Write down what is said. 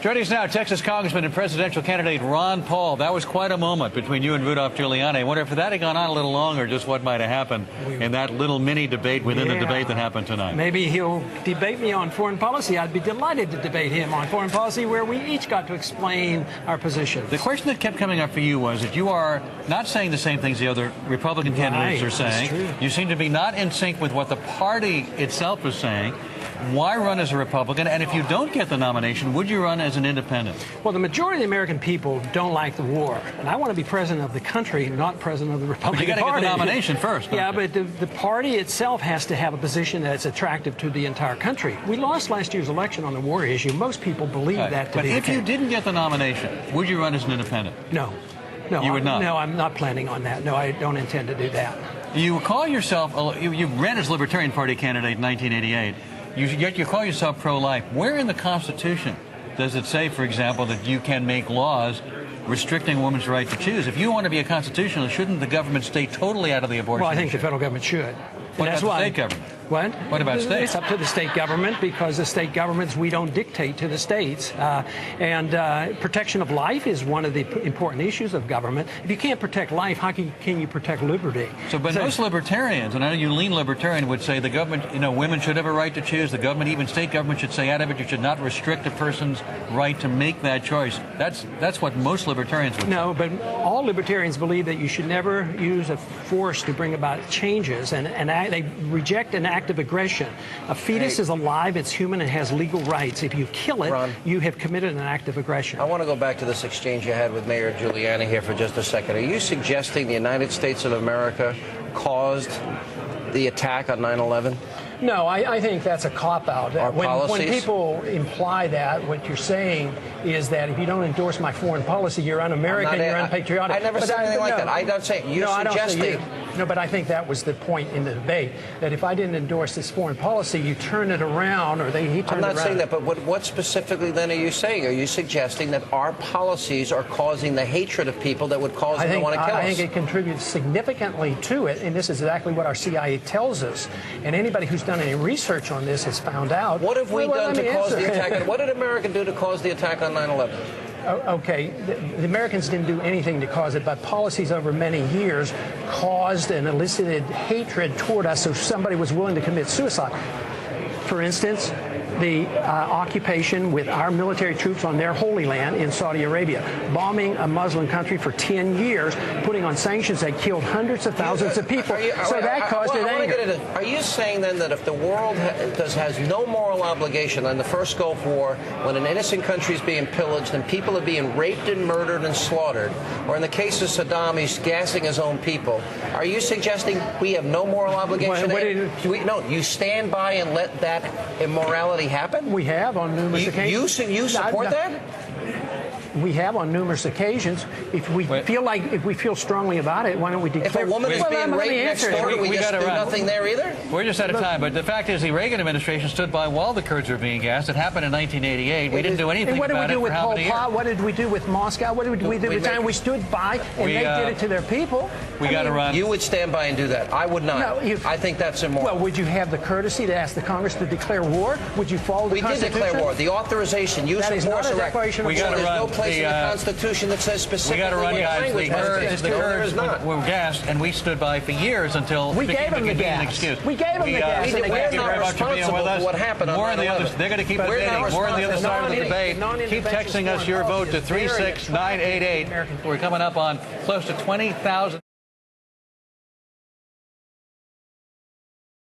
Joining us now, Texas Congressman and presidential candidate Ron Paul. That was quite a moment between you and Rudolph Giuliani. I wonder if that had gone on a little longer, just what might have happened in that little mini debate within the debate that happened tonight. Maybe he'll debate me on foreign policy. I'd be delighted to debate him on foreign policy, where we each got to explain our positions. The question that kept coming up for you was that you are not saying the same things the other Republican candidates are saying. That's true. You seem to be not in sync with what the party itself is saying. Why run as a Republican? And if you don't get the nomination, would you run as an independent? Well, the majority of the American people don't like the war. And I want to be president of the country, not president of the Republican Party. But you got to get the nomination first. Yeah, but the party itself has to have a position that's attractive to the entire country. We lost last year's election on the war issue. Most people believe that to be the case. But if you didn't get the nomination, would you run as an independent? No. No, you would not? No, I'm not planning on that. No, I don't intend to do that. You call yourself, you ran as Libertarian Party candidate in 1988. Yet you call yourself pro-life. Where in the Constitution does it say, for example, that you can make laws restricting a woman's right to choose? If you want to be a constitutionalist, shouldn't the government stay totally out of the abortion Well, I think issue? the federal government should. What about the state government? What? What about states? It's up to the state government, because the state governments, we don't dictate to the states. Protection of life is one of the important issues of government. If you can't protect life, how can you protect liberty? But most libertarians, and I know you lean libertarian, would say the government, women should have a right to choose. The government, even state government, should say out of it, you should not restrict a person's right to make that choice. That's what most libertarians would say. No, but all libertarians believe that you should never use a force to bring about changes, and they reject an act of aggression. A fetus is alive, it's human, and has legal rights. If you kill it, Ron, you have committed an act of aggression. I want to go back to this exchange you had with Mayor Giuliani here for just a second. Are you suggesting the United States of America caused the attack on 9/11? No, I think that's a cop-out. When people imply that, what you're saying is that if you don't endorse my foreign policy, you're un-American, you're unpatriotic. I never said anything like that. I don't say you're suggesting. No, but I think that was the point in the debate, that if I didn't endorse this foreign policy, you turn it around, or he turned it around. I'm not saying that, but what specifically then are you saying? Are you suggesting that our policies are causing the hatred of people that would cause them to want to kill us? I think it contributes significantly to it, and this is exactly what our CIA tells us. And anybody who's done any research on this has found out. What have we done to cause the attack? What did America do to cause the attack on 9/11? Okay, the Americans didn't do anything to cause it, but policies over many years caused and elicited hatred toward us, so somebody was willing to commit suicide. For instance, the occupation with our military troops on their holy land in Saudi Arabia, bombing a Muslim country for 10 years, putting on sanctions that killed hundreds of thousands of people. So that caused an anger. Are you saying then that if the world has no moral obligation on the first Gulf War, when an innocent country is being pillaged and people are being raped and murdered and slaughtered, or in the case of Saddam, he's gassing his own people, are you suggesting we have no moral obligation? No, you stand by and let that immorality happen? We have on numerous occasions. You support that? We have on numerous occasions. If we feel strongly about it, why don't we declare? If a woman is being raped next door, we just do nothing there either? We're just out of time, but the fact is the Reagan administration stood by while the Kurds were being gassed. It happened in 1988. We didn't do anything about it for how many years? What did we do with Moscow? What did we do with China? We stood by, and they did it to their people. We got to run. You would stand by and do that. I would not. No, I think that's immoral. Well, would you have the courtesy to ask the Congress to declare war? Would you follow the Constitution? We did declare war. The authorization, use of force, We got to run. There's no place in the Constitution that says specifically. We got to run, guys. The Kurds were gassed, and we stood by for years until we gave them the gas. We gave them the gas. We're not responsible for what happened on 9/11. They're going to keep debating. More on the other side of the debate. Keep texting us your vote to 36988. We're coming up on close to 20,000.